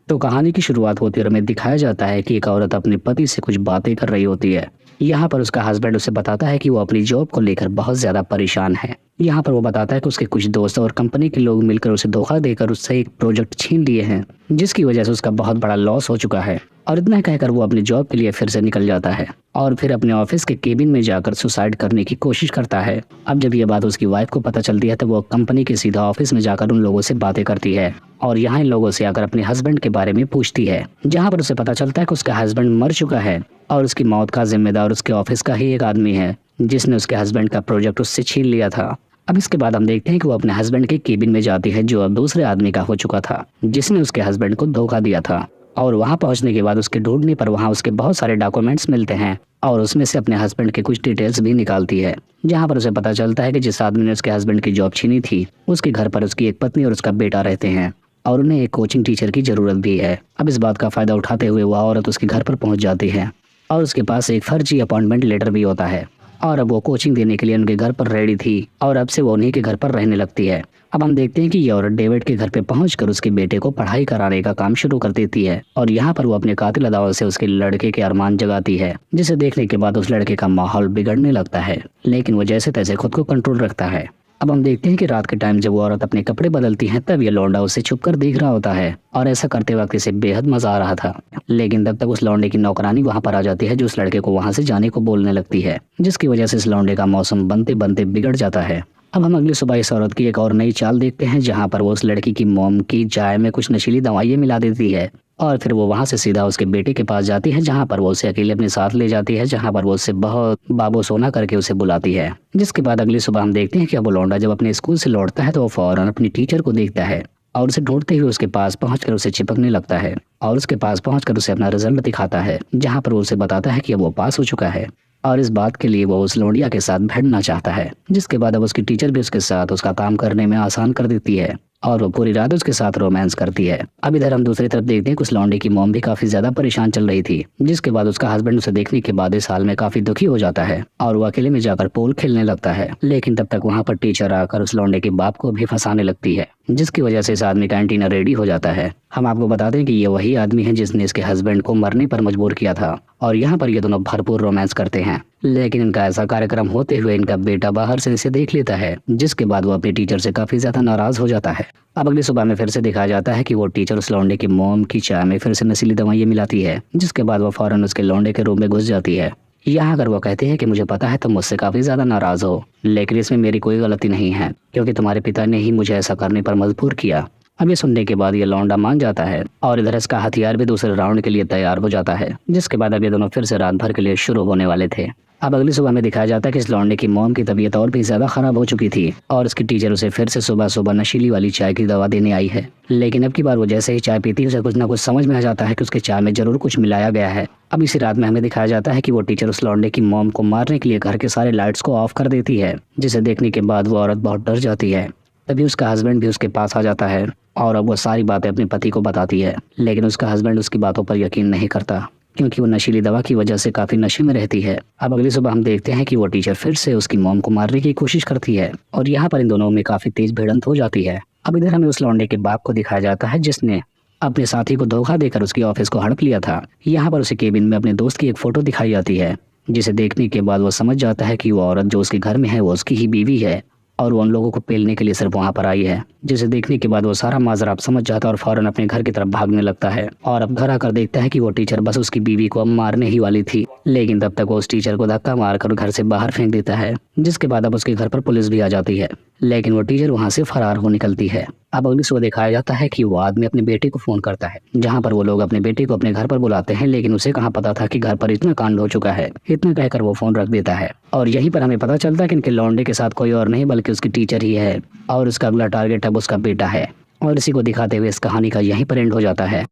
तो कहानी की शुरुआत होती है और हमें दिखाया जाता है कि एक औरत अपने पति से कुछ बातें कर रही होती है। यहाँ पर उसका हस्बैंड उसे बताता है कि वो अपनी जॉब को लेकर बहुत ज्यादा परेशान है। यहाँ पर वो बताता है कि उसके कुछ दोस्त और कंपनी के लोग मिलकर उसे धोखा देकर उससे एक प्रोजेक्ट छीन लिए हैं, जिसकी वजह से उसका बहुत बड़ा लॉस हो चुका है। और इतना कहकर वो अपनी जॉब के लिए फिर से निकल जाता है और फिर अपने ऑफिस के केबिन में जाकर सुसाइड करने की कोशिश करता है। अब जब ये बात उसकी वाइफ को पता चलती है तो वो कंपनी के सीधा ऑफिस में जाकर उन लोगों से बातें करती है और यहाँ इन लोगों से आकर अपने हस्बैंड के बारे में पूछती है, जहाँ पर उसे पता चलता है कि उसका हस्बैंड मर चुका है और उसकी मौत का जिम्मेदार उसके ऑफिस का ही एक आदमी है, जिसने उसके हस्बैंड का प्रोजेक्ट उससे छीन लिया था। अब इसके बाद हम देखते हैं कि वो अपने हस्बैंड के केबिन में जाती है, जो अब दूसरे आदमी का हो चुका था, जिसने उसके हस्बैंड को धोखा दिया था। और वहां पहुंचने के बाद उसके ढूंढने पर वहां उसके बहुत सारे डॉक्यूमेंट्स मिलते हैं और उसमें से अपने हस्बैंड के कुछ डिटेल्स भी निकालती है, जहां पर उसे पता चलता है कि जिस आदमी ने उसके हस्बैंड की जॉब छीनी थी, उसके घर पर उसकी एक पत्नी और उसका बेटा रहते हैं और उन्हें एक कोचिंग टीचर की जरूरत भी है। अब इस बात का फायदा उठाते हुए वह औरत उसके घर पर पहुंच जाती है और उसके पास एक फर्जी अपॉइंटमेंट लेटर भी होता है और अब वो कोचिंग देने के लिए उनके घर पर रेडी थी और अब से वो उन्हीं के घर पर रहने लगती है। अब हम देखते हैं कि ये औरत डेविड के घर पे पहुंचकर उसके बेटे को पढ़ाई कराने का काम शुरू कर देती है और यहाँ पर वो अपने कातिल अदाओं से उसके लड़के के अरमान जगाती है, जिसे देखने के बाद उस लड़के का माहौल बिगड़ने लगता है, लेकिन वो जैसे तैसे खुद को कंट्रोल रखता है। अब हम देखते हैं कि रात के टाइम जब वो औरत अपने कपड़े बदलती है तब ये लौंडा उसे छुपकर देख रहा होता है और ऐसा करते वक्त इसे बेहद मजा आ रहा था। लेकिन तब तक उस लौंडे की नौकरानी वहां पर आ जाती है, जो उस लड़के को वहां से जाने को बोलने लगती है, जिसकी वजह से इस लौंडे का मौसम बनते बनते बिगड़ जाता है। अब हम अगली सुबह इस औरत की एक और नई चाल देखते हैं, जहाँ पर वो उस लड़की की मोम की चाय में कुछ नशीली दवाइयाँ मिला देती है और फिर वो वहां से सीधा उसके बेटे के पास जाती है, जहां पर वो उसे अकेले अपने साथ ले जाती है, जहां पर वो उससे बहुत बाबू सोना करके उसे बुलाती है। जिसके बाद अगली सुबह हम देखते हैं कि अब वो लौंडा जब अपने स्कूल से लौटता है तो वो फौरन अपनी टीचर को देखता है और उसे ढूंढते हुए उसके पास पहुंचकर उसे चिपकने लगता है और उसके पास पहुंचकर उसे अपना रिजल्ट दिखाता है, जहाँ पर वो उसे बताता है कि अब वो पास हो चुका है और इस बात के लिए वो उस लौंडिया के साथ भिड़ना चाहता है। जिसके बाद अब उसकी टीचर भी उसके साथ उसका काम करने में आसान कर देती है और वो पूरी रात उसके साथ रोमांस करती है। अब इधर हम दूसरी तरफ देखते हैं कि उस लौंडे की मॉम भी काफी ज्यादा परेशान चल रही थी, जिसके बाद उसका हस्बैंड उसे देखने के बाद इस हाल में काफी दुखी हो जाता है और वो अकेले में जाकर पूल खेलने लगता है। लेकिन तब तक वहाँ पर टीचर आकर उस लौंडे के बाप को भी फंसाने लगती है, जिसकी वजह से इस आदमी का एंटीना रेडी हो जाता है। हम आपको बता दें कि ये वही आदमी है जिसने इसके हस्बैंड को मरने पर मजबूर किया था और यहाँ पर ये दोनों भरपूर रोमांस करते हैं। लेकिन इनका ऐसा कार्यक्रम होते हुए इनका बेटा बाहर से इसे देख लेता है, जिसके बाद वो अपनी टीचर से काफी ज्यादा नाराज हो जाता है। अब अगली सुबह में फिर से दिखाया जाता है कि वो टीचर उस लौंडे की मोम की चाय में फिर से नशीली दवाइयाँ मिलाती है, जिसके बाद वो फौरन उसके लौंडे के रूम में घुस जाती है। यहाँ अगर वो कहते हैं कि मुझे पता है तुम मुझसे काफी ज्यादा नाराज हो, लेकिन इसमें मेरी कोई गलती नहीं है क्योंकि तुम्हारे पिता ने ही मुझे ऐसा करने पर मजबूर किया। अब ये सुनने के बाद ये लौंडा मान जाता है और इधर इसका हथियार भी दूसरे राउंड के लिए तैयार हो जाता है, जिसके बाद अब ये दोनों फिर से रात भर के लिए शुरू होने वाले थे। अब अगली सुबह में दिखाया जाता है कि इस लौंडे की मॉम की तबीयत और भी ज्यादा खराब हो चुकी थी और उसकी टीचर उसे फिर से सुबह सुबह नशीली वाली चाय की दवा देने आई है। लेकिन अब की बार वो जैसे ही चाय पीती है उसे कुछ ना कुछ समझ में आ जाता है कि उसके चाय में जरूर कुछ मिलाया गया है। अब इसी रात में हमें दिखाया जाता है कि वो टीचर उस लौंडे की मॉम को मारने के लिए घर के सारे लाइट्स को ऑफ कर देती है, जिसे देखने के बाद वो औरत बहुत डर जाती है। तभी उसका हस्बैंड भी उसके पास आ जाता है और अब वो सारी बातें अपने पति को बताती है, लेकिन उसका हस्बैंड उसकी बातों पर यकीन नहीं करता क्योंकि वो नशीली दवा की वजह से काफी नशे में रहती है। अब अगली सुबह हम देखते हैं कि वो टीचर फिर से उसकी मॉम को मारने की कोशिश करती है और यहाँ पर इन दोनों में काफी तेज भिड़ंत हो जाती है। अब इधर हमें उस लौंडे के बाप को दिखाया जाता है, जिसने अपने साथी को धोखा देकर उसकी ऑफिस को हड़प लिया था। यहाँ पर उसे केबिन में अपने दोस्त की एक फोटो दिखाई जाती है, जिसे देखने के बाद वो समझ जाता है कि वो औरत जो उसके घर में है वो उसकी ही बीवी है और वो उन लोगों को पेलने के लिए सिर्फ वहां पर आई है। जिसे देखने के बाद वो सारा माजरा आप समझ जाता है और फौरन अपने घर की तरफ भागने लगता है और अब घर आकर देखता है कि वो टीचर बस उसकी बीवी को अब मारने ही वाली थी, लेकिन तब तक वो उस टीचर को धक्का मारकर घर से बाहर फेंक देता है। जिसके बाद अब उसके घर पर पुलिस भी आ जाती है, लेकिन वो टीचर वहां से फरार हो निकलती है। अब अगली सुबह दिखाया जाता है कि वो आदमी अपने बेटे को फोन करता है, जहाँ पर वो लोग अपने बेटे को अपने घर पर बुलाते हैं, लेकिन उसे कहाँ पता था कि घर पर इतना कांड हो चुका है। इतना कहकर वो फोन रख देता है और यहीं पर हमें पता चलता है कि इनके लौंडे के साथ कोई और नहीं बल्कि उसकी टीचर ही है और उसका अगला टारगेट अब उसका बेटा है। और इसी को दिखाते हुए इस कहानी का यहीं पर एंड हो जाता है।